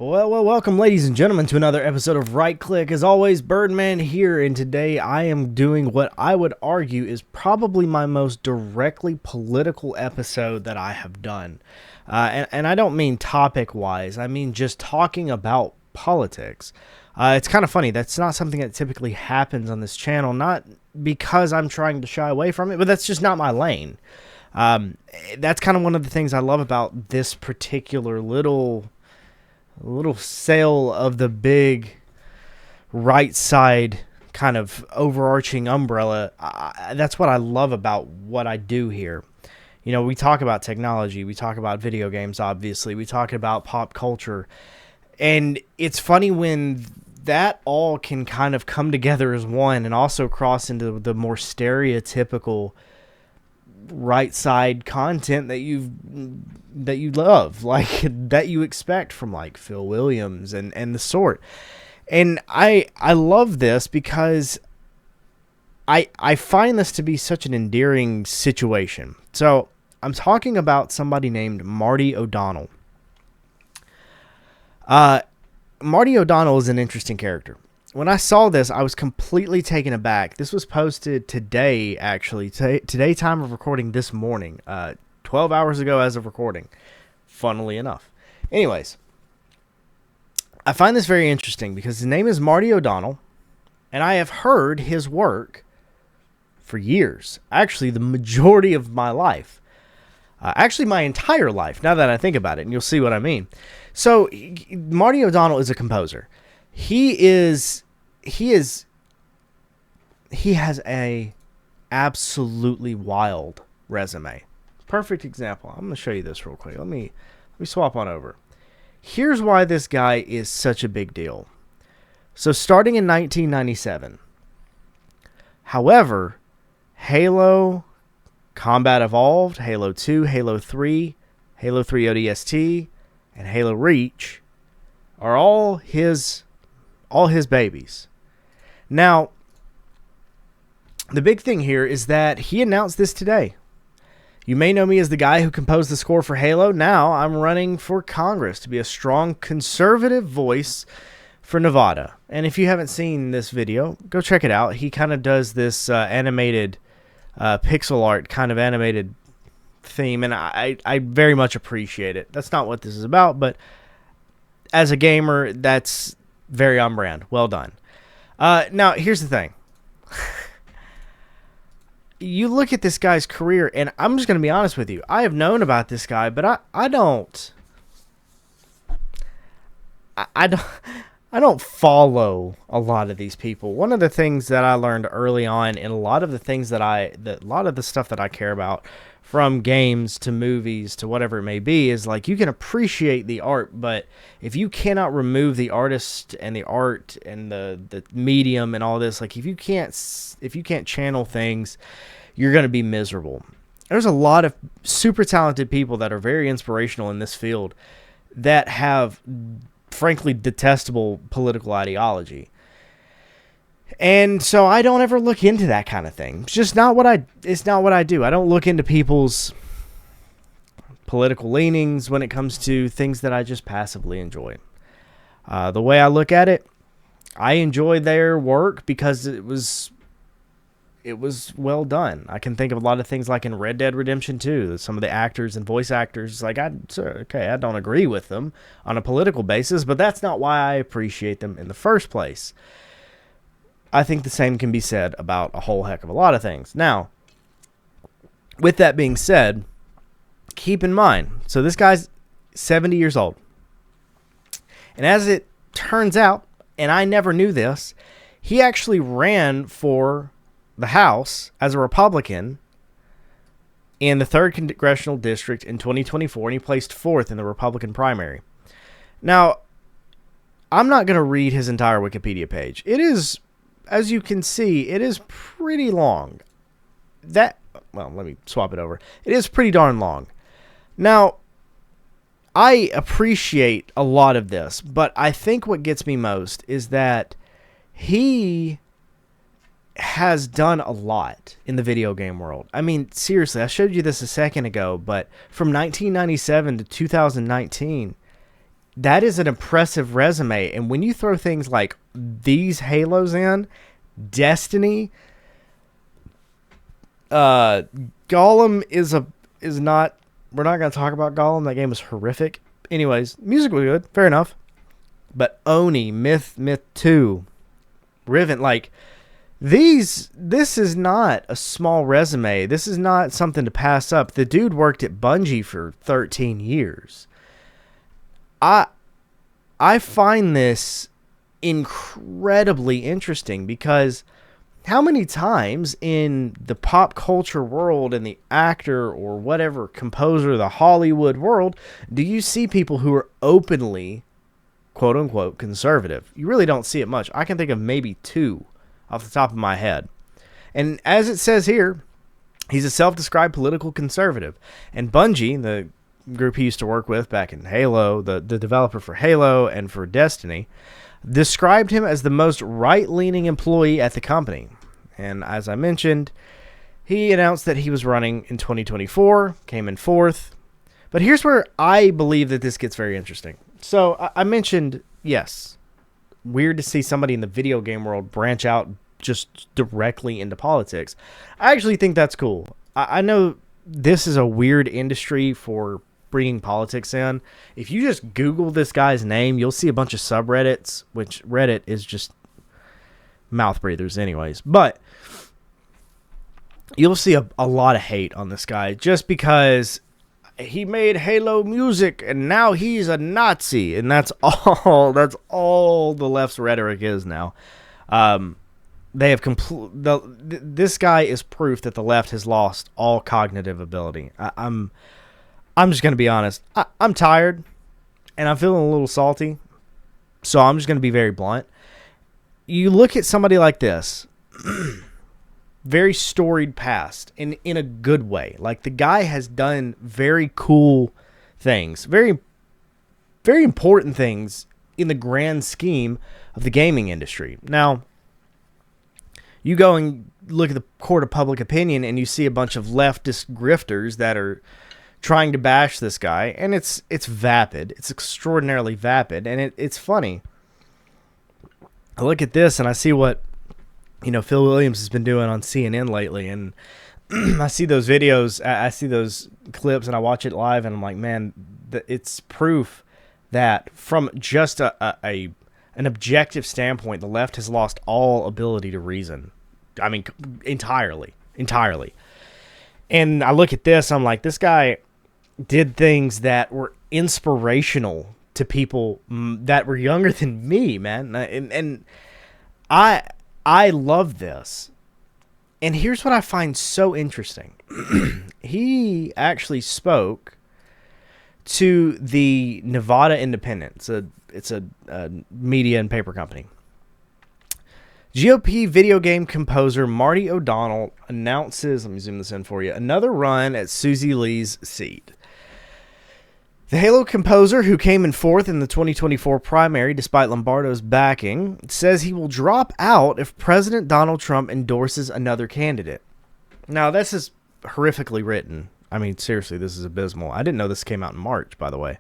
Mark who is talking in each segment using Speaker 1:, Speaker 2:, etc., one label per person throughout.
Speaker 1: Well, welcome, ladies and gentlemen, to another episode of Right Click. As always, Byrdman here, and today I am doing what I would argue is probably my most directly political episode that I have done. And I don't mean topic-wise, I mean just talking about politics. It's kind of funny, that's not something that typically happens on this channel, not because I'm trying to shy away from it, but that's just not my lane. That's kind of one of the things I love about this particular little sail of the big right side kind of overarching umbrella. That's what I love about what I do here. You know, we talk about technology, we talk about video games, obviously, we talk about pop culture, and it's funny when that all can kind of come together as one and also cross into the more stereotypical right side content that you love, like that you expect from like Phil Williams and the sort. And I love this because I find this to be such an endearing situation. So I'm talking about somebody named Marty O'Donnell. Marty O'Donnell is an interesting character. When I saw this, I was completely taken aback. This was posted today, actually. Today, time of recording this morning. 12 hours ago as of recording. Funnily enough. Anyways, I find this very interesting because his name is Marty O'Donnell, and I have heard his work for years. Actually, the majority of my life. Actually, my entire life, now that I think about it, and you'll see what I mean. So, Marty O'Donnell is a composer. He has a absolutely wild resume. Perfect example. I'm going to show you this real quick. Let me swap on over. Here's why this guy is such a big deal. So starting in 1997. However, Halo Combat Evolved, Halo 2, Halo 3, Halo 3 ODST, and Halo Reach are all his babies. Now, the big thing here is that he announced this today. You may know me as the guy who composed the score for Halo. Now I'm running for Congress to be a strong conservative voice for Nevada. And if you haven't seen this video, go check it out. He kind of does this animated pixel art kind of animated theme, and I very much appreciate it. That's not what this is about, but as a gamer, that's very on brand. Well done. Now, here's the thing. You look at this guy's career, and I'm just going to be honest with you. I have known about this guy, but I don't follow a lot of these people. One of the things that I learned early on, and a lot of the things a lot of the stuff that I care about, from games to movies to whatever it may be, is like you can appreciate the art, but if you cannot remove the artist and the art and the medium and all this, like if you can't channel things, you're going to be miserable. There's a lot of super talented people that are very inspirational in this field that have frankly detestable political ideology. And so I don't ever look into that kind of thing. It's just not what I do. I don't look into people's political leanings when it comes to things that I just passively enjoy. The way I look at it, I enjoy their work because it was well done. I can think of a lot of things like in Red Dead Redemption 2, some of the actors and voice actors, like I don't agree with them on a political basis, but that's not why I appreciate them in the first place. I think the same can be said about a whole heck of a lot of things. Now, with that being said, keep in mind, so this guy's 70 years old. And as it turns out, and I never knew this, he actually ran for the House as a Republican in the 3rd Congressional District in 2024, and he placed 4th in the Republican primary. Now, I'm not going to read his entire Wikipedia page. It is, as you can see, it is pretty long. Let me swap it over. It is pretty darn long. Now, I appreciate a lot of this, but I think what gets me most is that he has done a lot in the video game world. I mean, seriously, I showed you this a second ago, but from 1997 to 2019, that is an impressive resume. And when you throw things like these Halos in, Destiny, Gollum is not. We're not going to talk about Gollum. That game was horrific. Anyways, music was good, fair enough. But Oni, Myth 2, Riven, like this is not a small resume. This is not something to pass up. The dude worked at Bungie for 13 years. I find this incredibly interesting because how many times in the pop culture world and the actor or whatever composer, the Hollywood world, do you see people who are openly, quote unquote, conservative? You really don't see it much. I can think of maybe 2 off the top of my head. And as it says here, he's a self-described political conservative. And Bungie, the group he used to work with back in Halo, the developer for Halo and for Destiny, described him as the most right-leaning employee at the company. And as I mentioned, he announced that he was running in 2024, came in 4th. But here's where I believe that this gets very interesting. So I mentioned, yes, weird to see somebody in the video game world branch out just directly into politics. I actually think that's cool. I know this is a weird industry for bringing politics in. If you just Google this guy's name, you'll see a bunch of subreddits, which Reddit is just mouth breathers anyways. But you'll see a lot of hate on this guy just because he made Halo music and now he's a Nazi. And that's all the left's rhetoric is now. They have this guy is proof that the left has lost all cognitive ability. I'm just going to be honest. I'm tired, and I'm feeling a little salty, so I'm just going to be very blunt. You look at somebody like this, very storied past, in a good way. Like, the guy has done very cool things, very, very important things in the grand scheme of the gaming industry. Now, you go and look at the court of public opinion, and you see a bunch of leftist grifters that are trying to bash this guy, and it's vapid. It's extraordinarily vapid, and it's funny. I look at this and I see what Phil Williams has been doing on CNN lately, and I see those videos, I see those clips, and I watch it live, and I'm like, man, it's proof that from just an objective standpoint, the left has lost all ability to reason. I mean, entirely. And I look at this, I'm like, this guy did things that were inspirational to people that were younger than me, man. And I love this. And here's what I find so interesting. He actually spoke to the Nevada Independent. It's a media and paper company. GOP video game composer Marty O'Donnell announces, let me zoom this in for you, another run at Susie Lee's seat. The Halo composer, who came in 4th in the 2024 primary despite Lombardo's backing, says he will drop out if President Donald Trump endorses another candidate. Now, this is horrifically written. I mean, seriously, this is abysmal. I didn't know this came out in March, by the way.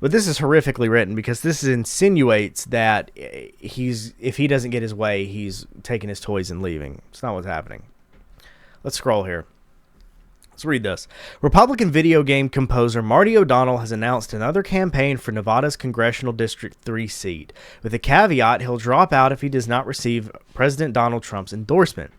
Speaker 1: But this is horrifically written because this insinuates that if he doesn't get his way, he's taking his toys and leaving. It's not what's happening. Let's scroll here. Let's read this. Republican video game composer Marty O'Donnell has announced another campaign for Nevada's Congressional District 3 seat, with a caveat he'll drop out if he does not receive President Donald Trump's endorsement.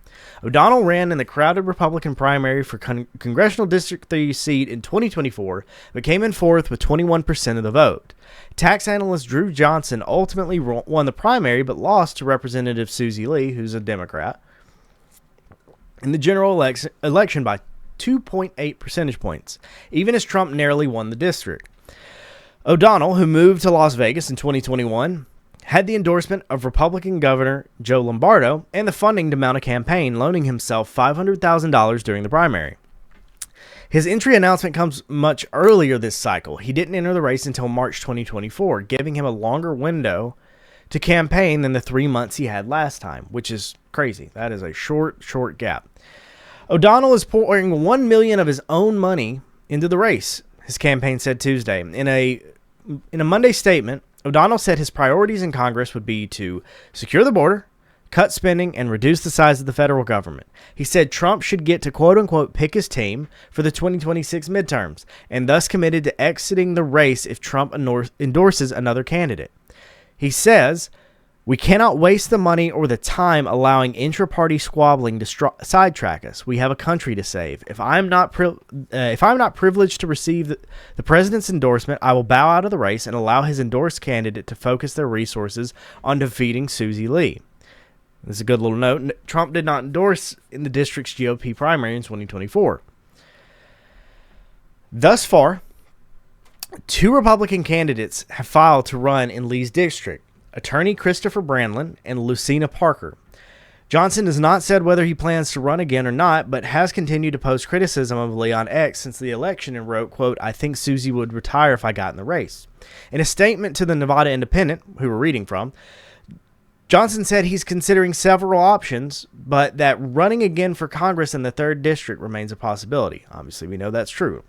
Speaker 1: O'Donnell ran in the crowded Republican primary for Congressional District 3 seat in 2024, but came in 4th with 21% of the vote. Tax analyst Drew Johnson ultimately won the primary, but lost to Representative Susie Lee, who's a Democrat, in the general election by 2.8 percentage points, even as Trump narrowly won the district. O'Donnell, who moved to Las Vegas in 2021, had the endorsement of Republican Governor Joe Lombardo and the funding to mount a campaign, loaning himself $500,000 during the primary. His entry announcement comes much earlier this cycle. He didn't enter the race until March 2024, giving him a longer window to campaign than the 3 months he had last time, which is crazy. That is a short gap. O'Donnell is pouring $1 million of his own money into the race, his campaign said Tuesday, in a In a Monday statement, O'Donnell said his priorities in Congress would be to secure the border, cut spending, and reduce the size of the federal government. He said Trump should get to quote-unquote pick his team for the 2026 midterms, and thus committed to exiting the race if Trump endorses another candidate. He says, "We cannot waste the money or the time allowing intra-party squabbling to sidetrack us. We have a country to save. If I'm not privileged to receive the president's endorsement, I will bow out of the race and allow his endorsed candidate to focus their resources on defeating Susie Lee." This is a good little note. Trump did not endorse in the district's GOP primary in 2024. Thus far, 2 Republican candidates have filed to run in Lee's district: attorney Christopher Brandlin and Lucina Parker. Johnson has not said whether he plans to run again or not, but has continued to post criticism of Lee on X since the election and wrote, quote, "I think Susie would retire if I got in the race." In a statement to the Nevada Independent, who we're reading from, Johnson said he's considering several options, but that running again for Congress in the 3rd District remains a possibility. Obviously, we know that's true.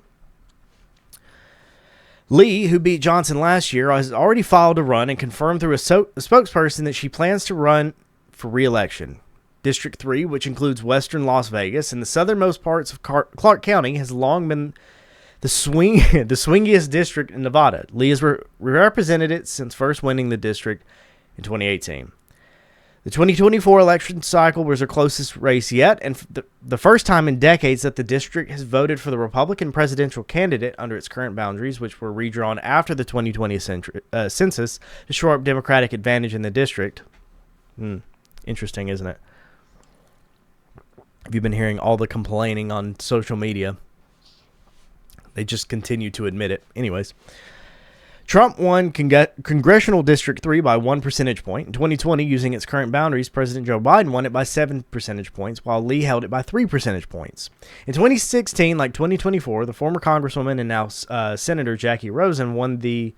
Speaker 1: Lee, who beat Johnson last year, has already filed to run and confirmed through a spokesperson that she plans to run for re-election. District 3, which includes western Las Vegas and the southernmost parts of Clark County, has long been the swingiest district in Nevada. Lee has represented it since first winning the district in 2018. The 2024 election cycle was her closest race yet, and the first time in decades that the district has voted for the Republican presidential candidate under its current boundaries, which were redrawn after the 2020 census to shore up Democratic advantage in the district. Interesting, isn't it? Have you been hearing all the complaining on social media? They just continue to admit it. Anyways. Trump won Congressional District 3 by 1 percentage point. In 2020, using its current boundaries, President Joe Biden won it by 7 percentage points, while Lee held it by 3 percentage points. In 2016, like 2024, the former Congresswoman and now Senator Jackie Rosen won the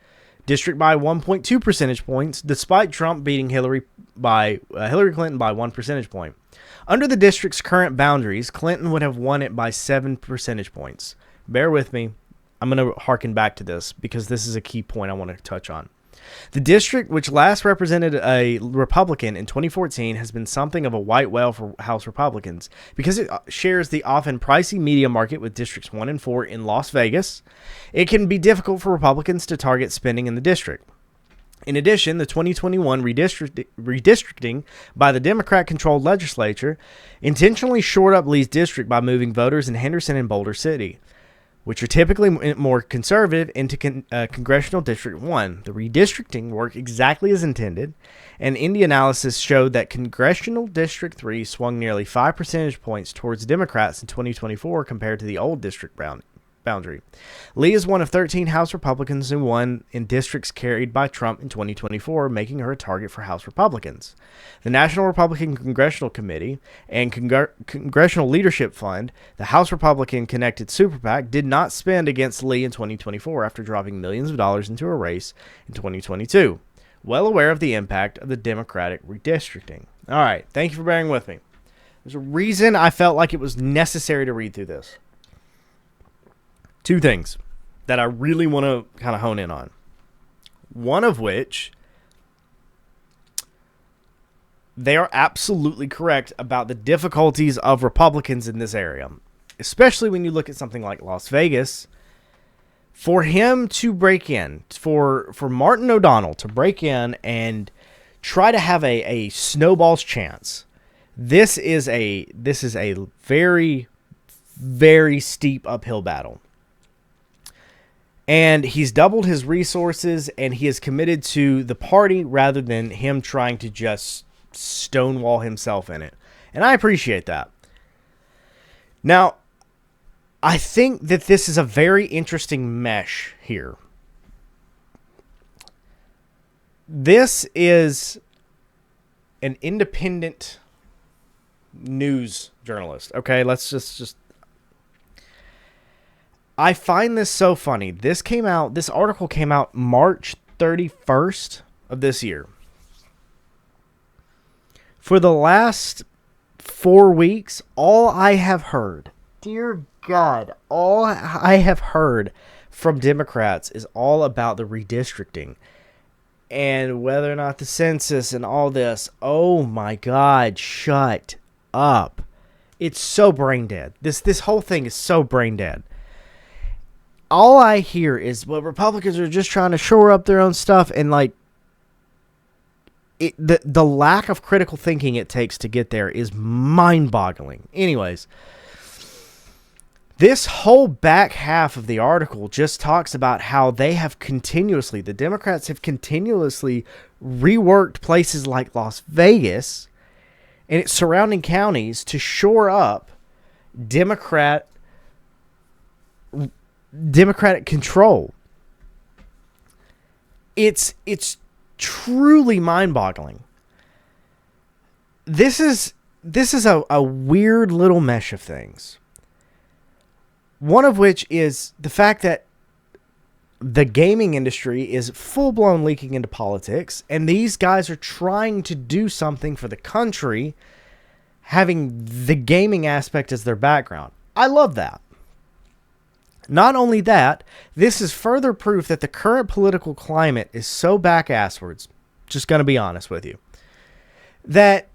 Speaker 1: district by 1.2 percentage points, despite Trump beating Hillary Clinton by 1 percentage point. Under the district's current boundaries, Clinton would have won it by 7 percentage points. Bear with me. I'm going to harken back to this because this is a key point I want to touch on. The district, which last represented a Republican in 2014, has been something of a white whale for House Republicans because it shares the often pricey media market with Districts 1 and 4 in Las Vegas. It can be difficult for Republicans to target spending in the district. In addition, the 2021 redistricting by the Democrat-controlled legislature intentionally shored up Lee's district by moving voters in Henderson and Boulder City, which are typically more conservative, into Congressional District 1. The redistricting worked exactly as intended, and Indy analysis showed that Congressional District 3 swung nearly 5 percentage points towards Democrats in 2024 compared to the old district boundary. Lee is one of 13 House Republicans who won in districts carried by Trump in 2024, making her a target for House Republicans. The National Republican Congressional Committee and Congressional Leadership Fund, the House Republican-connected super PAC, did not spend against Lee in 2024 after dropping millions of dollars into a race in 2022. Well aware of the impact of the Democratic redistricting. All right, thank you for bearing with me. There's a reason I felt like it was necessary to read through this. 2 things that I really want to kind of hone in on. One of which, they are absolutely correct about the difficulties of Republicans in this area, especially when you look at something like Las Vegas. For him to break in, for Martin O'Donnell to break in and try to have a snowball's chance, this is a very, very steep uphill battle. And he's doubled his resources, and he is committed to the party rather than him trying to just stonewall himself in it. And I appreciate that. Now, I think that this is a very interesting mesh here. This is an independent news journalist. Okay, let's just I find this so funny. This article came out March 31st of this year. For the last 4 weeks, all I have heard, dear God, all I have heard from Democrats is all about the redistricting and whether or not the census and all this. Oh my God, shut up. It's so brain dead. This whole thing is so brain dead. All I hear is, well, Republicans are just trying to shore up their own stuff, and like the lack of critical thinking it takes to get there is mind-boggling. Anyways, this whole back half of the article just talks about how the Democrats have continuously reworked places like Las Vegas and its surrounding counties to shore up Democratic control. It's truly mind-boggling. This is a weird little mesh of things. One of which is the fact that the gaming industry is full-blown leaking into politics, and these guys are trying to do something for the country, having the gaming aspect as their background. I love that. Not only that, this is further proof that the current political climate is so back-asswards, just going to be honest with you, that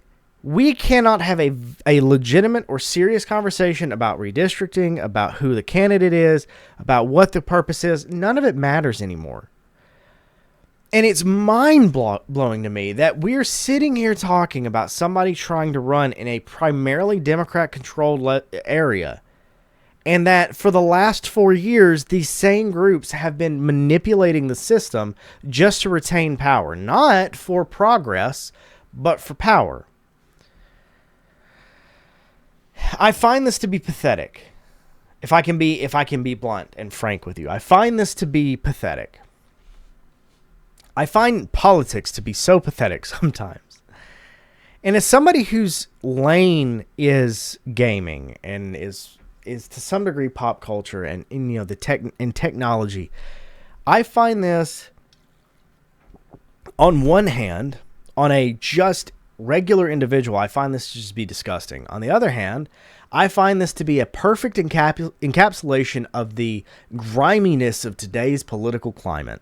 Speaker 1: we cannot have a legitimate or serious conversation about redistricting, about who the candidate is, about what the purpose is. None of it matters anymore. And it's mind-blowing to me that we're sitting here talking about somebody trying to run in a primarily Democrat-controlled area, and that for the last 4 years, these same groups have been manipulating the system just to retain power. Not for progress, but for power. I find this to be pathetic. If I can be blunt and frank with you, I find this to be pathetic. I find politics to be so pathetic sometimes. And as somebody whose lane is gaming and is to some degree pop culture and the technology, I find this, on one hand, on a just regular individual, I find this to just be disgusting. On the other hand, I find this to be a perfect encapsulation of the griminess of today's political climate.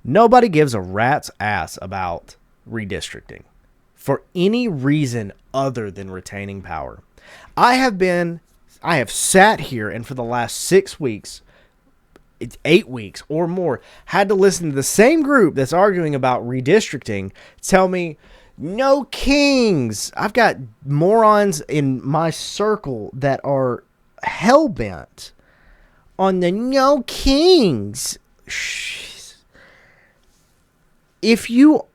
Speaker 1: Nobody gives a rat's ass about redistricting for any reason other than retaining power. I have sat here and for the last 6 weeks, 8 weeks or more, had to listen to the same group that's arguing about redistricting tell me, no kings. I've got morons in my circle that are hell-bent on the no kings. If you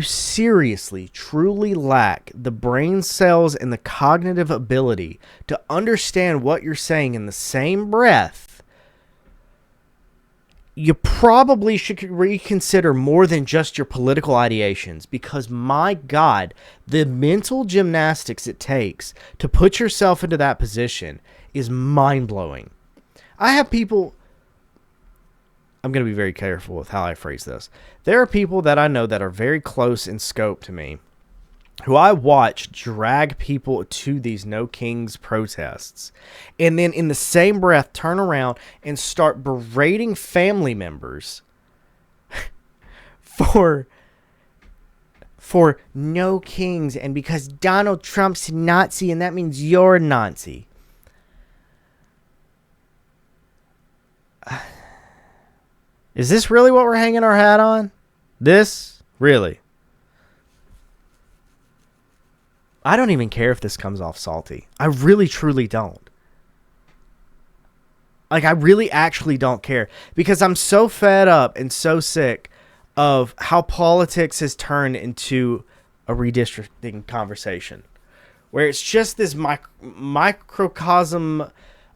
Speaker 1: seriously, truly lack the brain cells and the cognitive ability to understand what you're saying in the same breath, you probably should reconsider more than just your political ideations, because my God, the mental gymnastics it takes to put yourself into that position is mind-blowing. I have people, I'm going to be very careful with how I phrase this. There are people that I know that are very close in scope to me, who I watch drag people to these No Kings protests, and then in the same breath turn around and start berating family members for no kings, and because Donald Trump's a Nazi and that means you're a Nazi. Is this really what we're hanging our hat on? This? Really? I don't even care if this comes off salty. I really, truly don't. Like, I really actually don't care. Because I'm so fed up and so sick of how politics has turned into a redistricting conversation. Where it's just this microcosm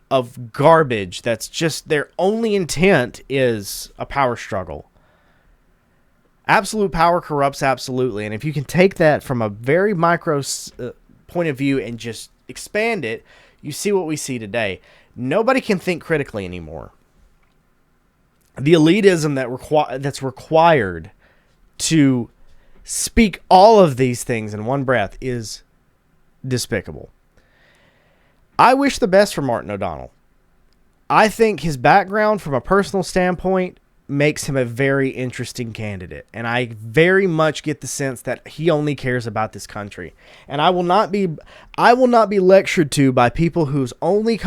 Speaker 1: of garbage that's just their only intent is a power struggle. Absolute power corrupts absolutely. And if you can take that from a very micro point of view and just expand it, you see what we see today. Nobody can think critically anymore. The elitism that's required to speak all of these things in one breath is despicable. I wish the best for Martin O'Donnell. I think his background from a personal standpoint makes him a very interesting candidate. And I very much get the sense that he only cares about this country. And I will not be lectured to by people whose only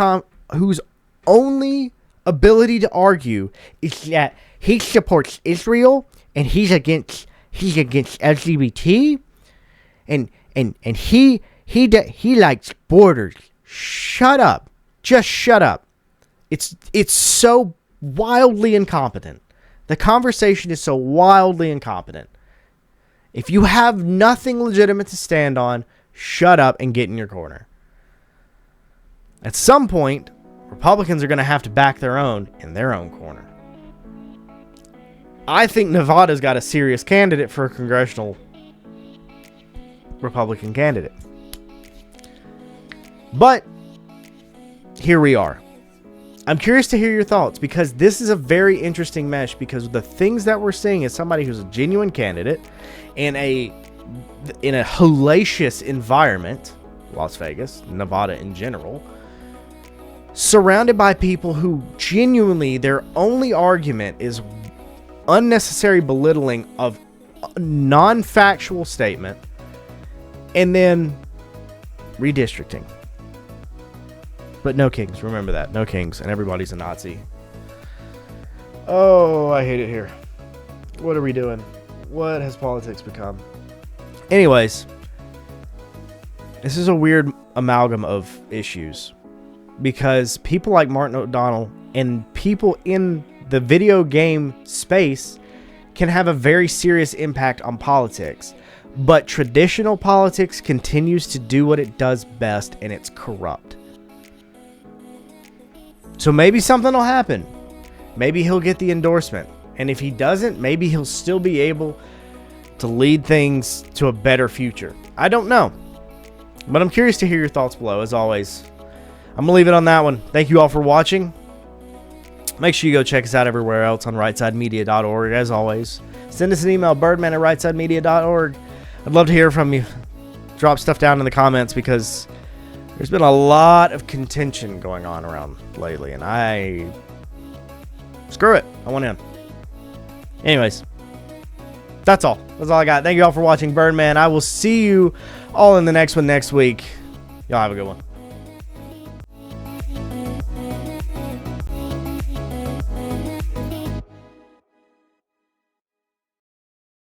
Speaker 1: ability to argue is that he supports Israel and he's against LGBT and he likes borders. Shut up. Just shut up. It's so wildly incompetent. The conversation is so wildly incompetent. If you have nothing legitimate to stand on, shut up and get in your corner. At some point, Republicans are going to have to back their own in their own corner. I think Nevada's got a serious candidate for a congressional Republican candidate. But here we are. I'm curious to hear your thoughts because this is a very interesting mesh because the things that we're seeing is somebody who's a genuine candidate in a hellacious environment, Las Vegas, Nevada in general, surrounded by people who genuinely their only argument is unnecessary belittling of a non-factual statement and then redistricting. But no kings. Remember that. No kings. And everybody's a Nazi. Oh, I hate it here. What are we doing? What has politics become? Anyways, this is a weird amalgam of issues. Because people like Martin O'Donnell and people in the video game space can have a very serious impact on politics. But traditional politics continues to do what it does best, and it's corrupt. So maybe something will happen. Maybe he'll get the endorsement. And if he doesn't, maybe he'll still be able to lead things to a better future. I don't know. But I'm curious to hear your thoughts below, as always. I'm going to leave it on that one. Thank you all for watching. Make sure you go check us out everywhere else on rightsidemedia.org. As always, send us an email, byrdman@rightsidemedia.org. I'd love to hear from you. Drop stuff down in the comments because there's been a lot of contention going on around lately, and screw it. I want in. Anyways, that's all. That's all I got. Thank you all for watching Byrdman. I will see you all in the next one next week. Y'all have a good one.